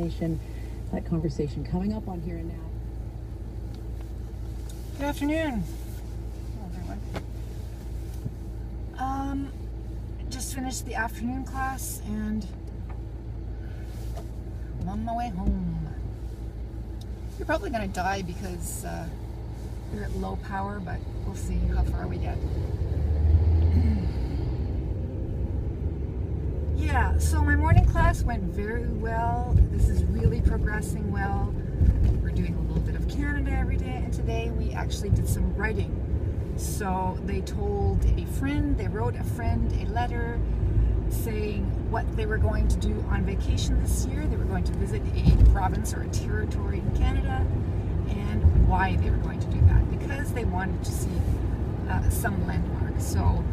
information, that conversation coming up on Here and Now. Good afternoon, everyone. Just finished the afternoon class and I'm on my way home. You're probably going to die because you're at low power, but we'll see how far we get. Yeah, so my morning class went very well. This is really progressing well. We're doing a little bit of Canada every day, and today we actually did some writing. So they told a friend, they wrote a friend a letter saying what they were going to do on vacation this year. They were going to visit a province or a territory in Canada, and why they were going to do that. Because they wanted to see some landmarks. So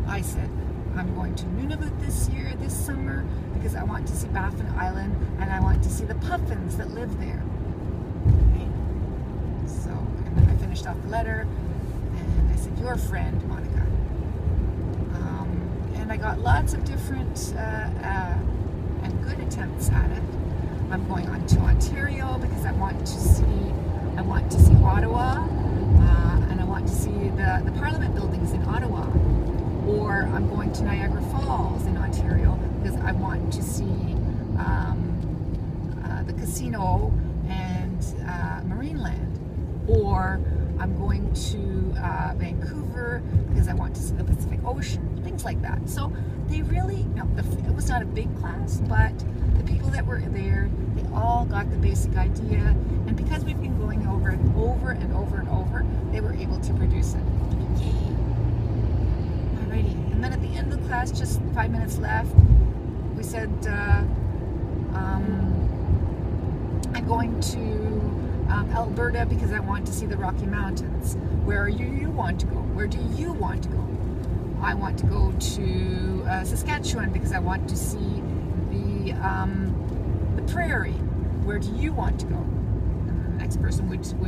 I said, I'm going to Nunavut this year, this summer, because I want to see Baffin Island and I want to see the puffins that live there. Okay. So, and then I finished off the letter and I said, your friend, Monica. And I got lots of different and good attempts at it. I'm going on to Ontario because I want to see Ottawa, and I want to see the Parliament buildings in Ottawa. Or I'm going to Niagara Falls in Ontario because I want to see the casino and Marineland. Or I'm going to Vancouver because I want to see the Pacific Ocean, things like that. So they really, it was not a big class, but the people that were there, they all got the basic idea. And because we've been going over it over and over and over, they were able to produce it. Yay! Alrighty. And then at the end of the class, just 5 minutes left, we said, I'm going to Alberta because I want to see the Rocky Mountains. Where do you want to go? Where do you want to go? I want to go to Saskatchewan because I want to see the prairie. Where do you want to go? And the next person would say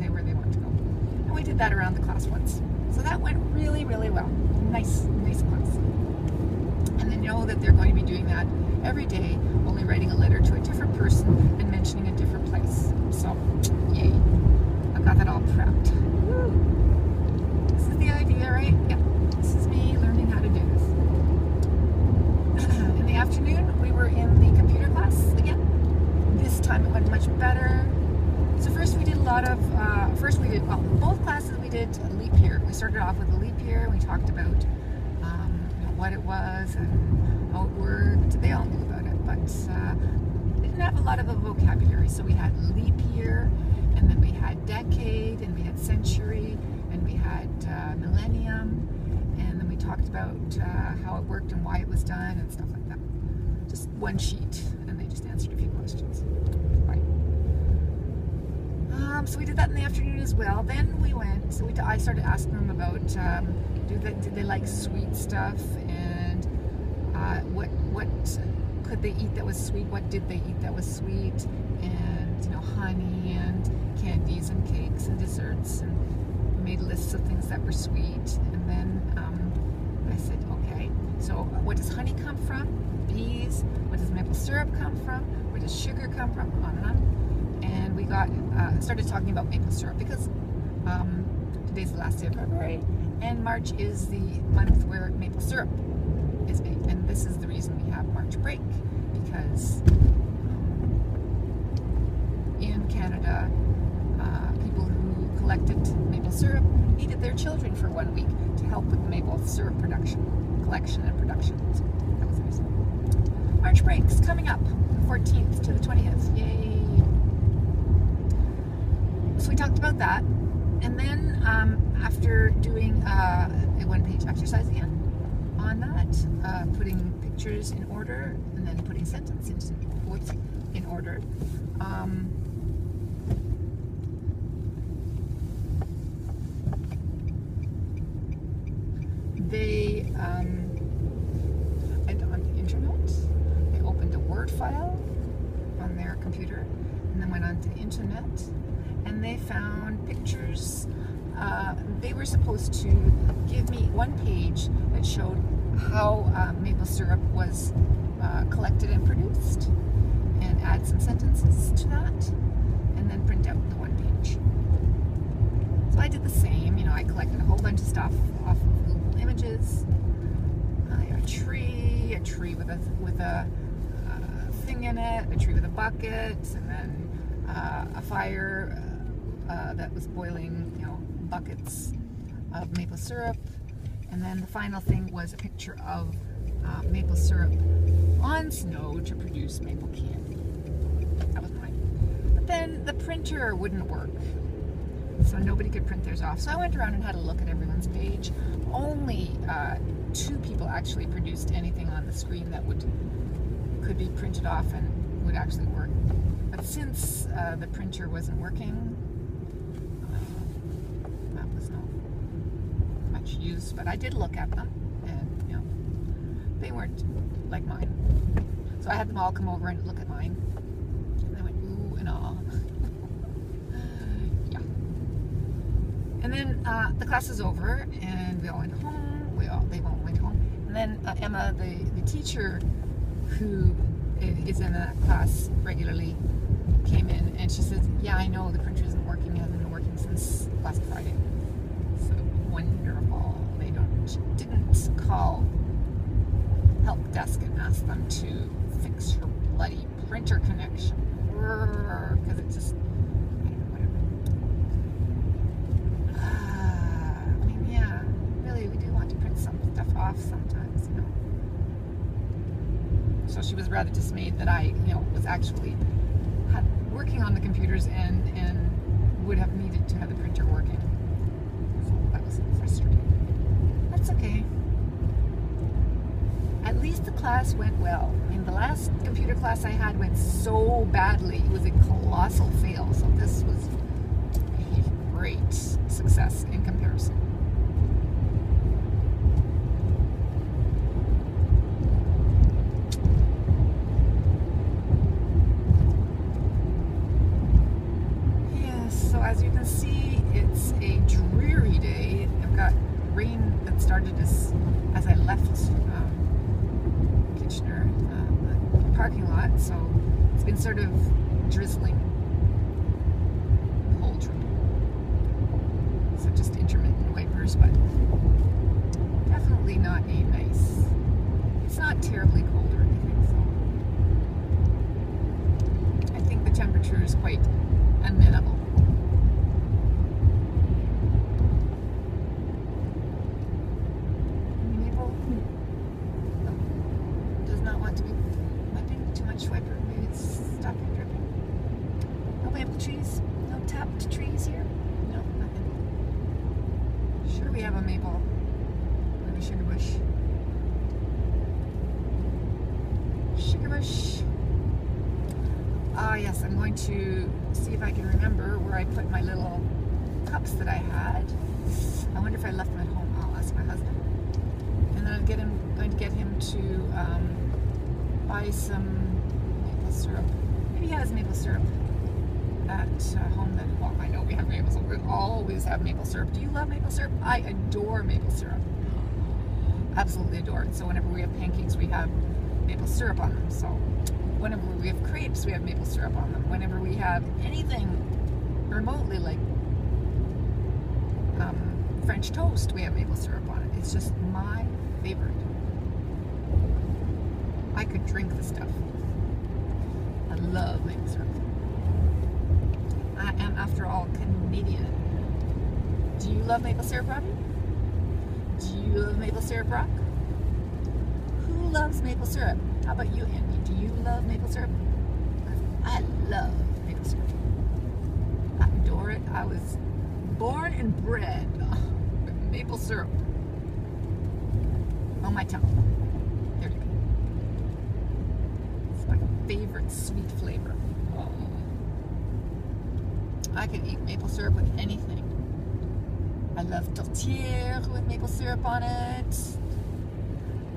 where they want to go. And we did that around the class once. So that went really, really well. Nice class. And they know that they're going to be doing that every day, only writing a letter to a different person and mentioning a different place. So, yay. I've got that all prepped. Woo. This is the idea, right? Yeah. This is me learning how to do this. In the afternoon, we were in the computer class again. This time it went much better. So first we did a lot of, both classes we did a leap year. We started off with a leap year. We talked about what it was and how it worked. They all knew about it, but they didn't have a lot of a vocabulary. So we had leap year, and then we had decade, and we had century, and we had millennium, and then we talked about how it worked and why it was done and stuff like that. Just one sheet, and they just answered a few questions. Right. So we did that in the afternoon as well. Then we went, so I started asking them about did they like sweet stuff, and what could they eat that was sweet, what did they eat that was sweet, and honey and candies and cakes and desserts, and we made lists of things that were sweet. And then I said, okay, so what does honey come from? Bees. What does maple syrup come from? Where does sugar come from? On and on. And we started talking about maple syrup because today's the last day of February, and March is the month where maple syrup is made. And this is the reason we have March break, because in Canada, people who collected maple syrup needed their children for 1 week to help with maple syrup collection and production. So that was the reason. March breaks coming up, the 14th to the 20th. Yay! So we talked about that, and then after doing a one-page exercise again on that, putting pictures in order, and then putting sentences in order. They went on the internet. They opened a Word file on their computer, and then went onto the internet, and they found pictures. They were supposed to give me one page that showed how maple syrup was collected and produced, and add some sentences to that, and then print out the one page. So I did the same. You know, I collected a whole bunch of stuff off of Google Images. A tree with a thing in it, a tree with a bucket, and then a fire that was boiling, you know, buckets of maple syrup. And then the final thing was a picture of maple syrup on snow to produce maple candy. That was mine. But then the printer wouldn't work, so nobody could print theirs off. So I went around and had a look at everyone's page. Only 2 people actually produced anything on the screen that could be printed off and would actually work. But since the printer wasn't working, that was not much use. But I did look at them, and you know, they weren't like mine. So I had them all come over and look at mine, and they went ooh and ah. Yeah. And then the class is over, and we all went home. They all went home. And then Emma, the teacher who is in that class regularly, came in, and she says, yeah, I know the printer isn't working. It hasn't been working since last Friday. So wonderful. They didn't call help desk and ask them to fix her bloody printer connection. Because it just, I don't know, whatever. I mean, yeah, really, we do want to print some stuff off sometimes, you know. So she was rather dismayed that I, you know, was actually working on the computers and would have needed to have the printer working. So that was frustrating. That's okay. At least the class went well. I mean, the last computer class I had went so badly. It was a colossal fail. So this was a great success in comparison. As you can see, it's a dreary day. I've got rain that started as I left Kitchener, the parking lot, so it's been sort of drizzling the whole trip. So just intermittent wipers, but definitely not a nice, it's not terribly cold or anything, so I think the temperature is quite amenable. Trees? No tapped trees here? No, nothing. Sure, we have a maple. Maybe sugar bush. Sugar bush. Ah, yes, I'm going to see if I can remember where I put my little cups that I had. I wonder if I left them at home. I'll ask my husband. And then I'm going to get him to buy some maple syrup. Maybe he has maple syrup at home. That, well, I know we have maple syrup. We always have maple syrup. Do you love maple syrup? I adore maple syrup. Absolutely adore it. So whenever we have pancakes, we have maple syrup on them. So whenever we have crepes, we have maple syrup on them. Whenever we have anything remotely like French toast, we have maple syrup on it. It's just my favorite. I could drink the stuff. I love maple syrup. I am, after all, Canadian. Do you love maple syrup, Robbie? Do you love maple syrup, Rock? Who loves maple syrup? How about you, Andy? Do you love maple syrup? I love maple syrup. I adore it. I was born and bred with maple syrup on my tongue. There you go. It's my favorite sweet flavor. I could eat maple syrup with anything. I love tourtière with maple syrup on it.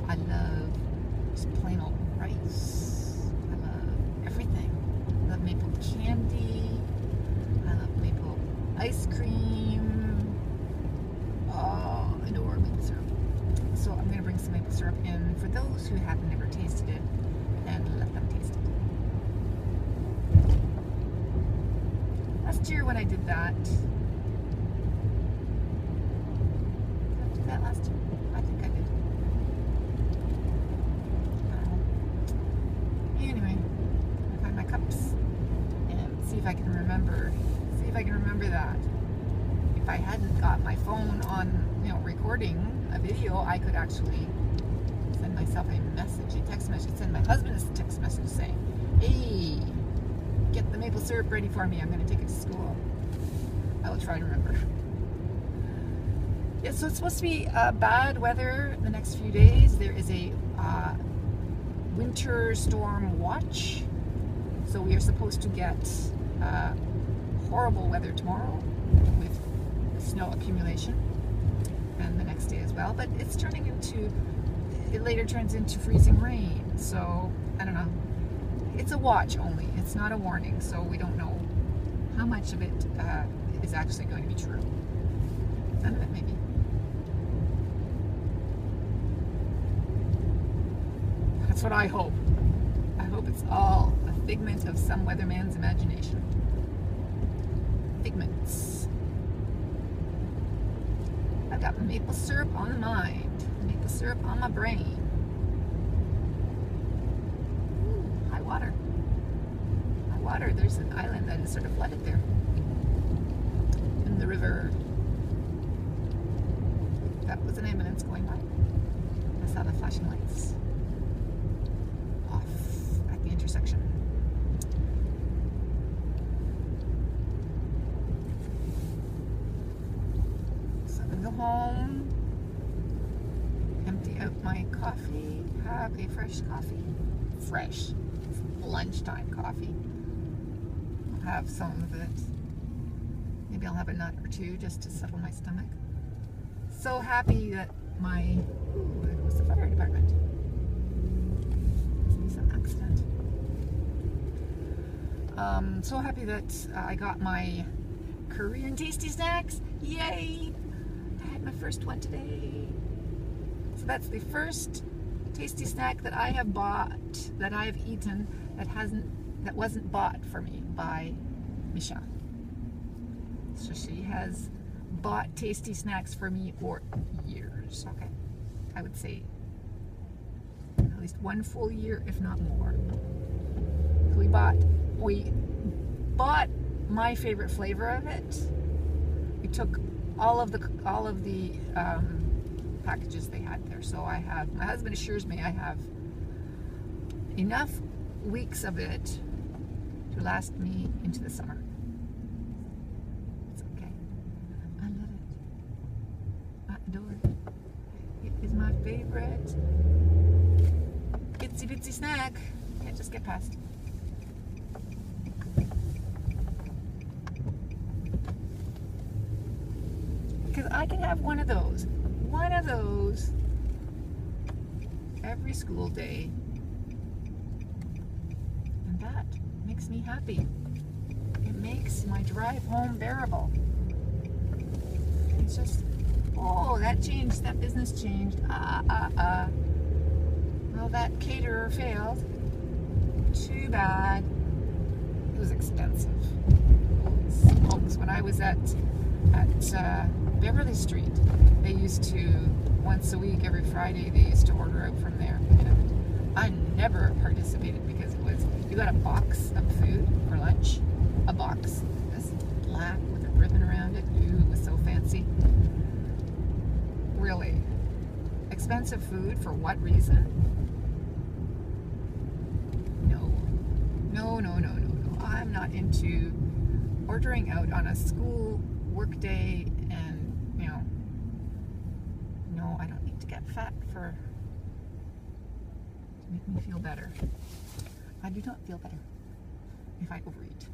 I love just plain old rice. I love everything. I love maple candy. I love maple ice cream. Oh, I adore maple syrup. So I'm going to bring some maple syrup in for those who have never tasted it, and let them taste it. Last year when I did that, did I do that last year? I think I did. Anyway, I find my cups and see if I can remember. See if I can remember that. If I hadn't got my phone on, recording a video, I could actually send myself a message, a text message, send my husband a text message saying, hey, get the maple syrup ready for me. I'm going to take it to school. I will try to remember. Yeah, so it's supposed to be bad weather the next few days. There is a winter storm watch. So we are supposed to get horrible weather tomorrow with snow accumulation, and the next day as well. But it's turning into, it later turns into freezing rain. So I don't know. It's a watch only. It's not a warning. So we don't know how much of it is actually going to be true. None of it maybe. That's what I hope. I hope it's all a figment of some weatherman's imagination. Figments. I've got maple syrup on the mind, maple syrup on my brain. Ooh, high water. High water. There's an island that is sort of flooded there. In the river. That was an ambulance going by. I saw the flashing lights off at the intersection. So I'm going to go home, empty out my coffee, have a fresh coffee. Fresh. It's lunchtime coffee. I'll have some of it. Maybe I'll have a nut or two just to settle my stomach. So happy that my, it was the fire department. Some accident. So happy that I got my Korean tasty snacks. Yay! I had my first one today. So that's the first tasty snack that I have bought, that I have eaten, that wasn't bought for me by Misha. So she has bought tasty snacks for me for years. Okay, I would say at least one full year, if not more. So we bought my favorite flavor of it. We took all of the packages they had there. So I have, my husband assures me I have enough weeks of it to last me into the summer. It's okay. I love it. I adore it. It is my favorite itsy bitsy snack. Can't just get past. Because I can have one of those every school day, and that makes me happy. It makes my drive home bearable. It's just, oh, that changed, that business changed. Well, that caterer failed. Too bad. It was expensive. Holy smokes. When I was at Beverly Street, they used to, once a week, every Friday, they used to order out from there. And I never participated because it was, you got a box of food for lunch, a box, this black with a ribbon around it. Ooh, it was so fancy. Really. Expensive food for what reason? No. I'm not into ordering out on a school work day, and no, I don't need to get fat to make me feel better. I do not feel better if I overeat.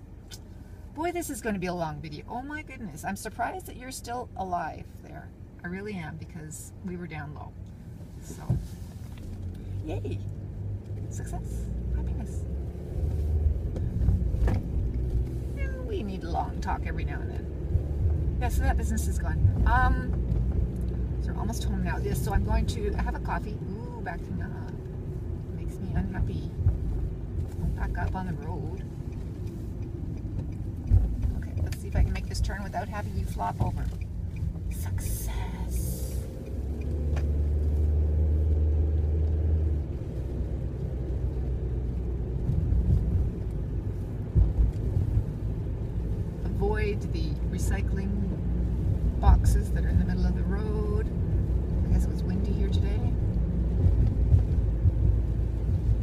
Boy, this is going to be a long video. Oh my goodness, I'm surprised that you're still alive there. I really am, because we were down low. So, yay! Success, happiness. And we need a long talk every now and then. Yeah, so that business is gone. So are almost home now. Yes, so I'm going to have a coffee. Ooh, backing up. Makes me unhappy. Don't back up on the road. Okay, let's see if I can make this turn without having you flop over. Success. Avoid the recycling boxes that are in the middle of the road. I guess it was windy here today.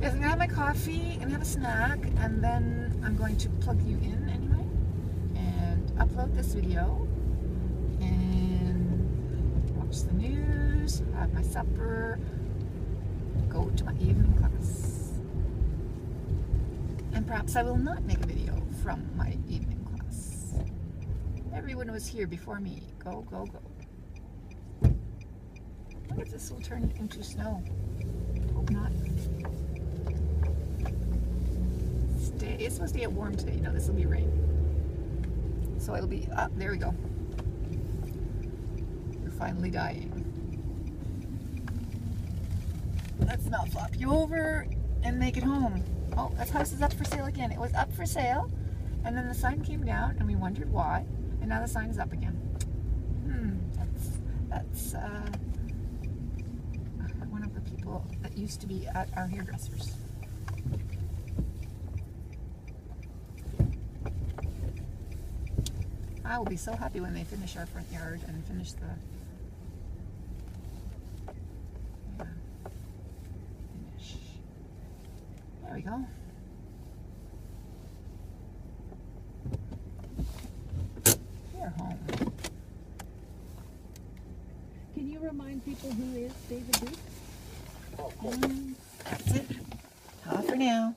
Yes, I'm gonna have my coffee and have a snack, and then I'm going to plug you in anyway and upload this video and watch the news, have my supper, go to my evening class. And perhaps I will not make a video from my evening class. Everyone was here before me. Go, go, go. What if this will turn into snow? Hope not. It's supposed to get warm today. No, this will be rain. So it'll be up. There we go. You're finally dying. Let's not flop you over and make it home. Oh, that house is up for sale again. It was up for sale, and then the sign came down, and we wondered why, and now the sign is up again. That's one of the people that used to be at our hairdressers. I will be so happy when they finish our front yard and finish the finish. There we go. We're home. Can you remind people who is David Duke? That's it. Ta for now.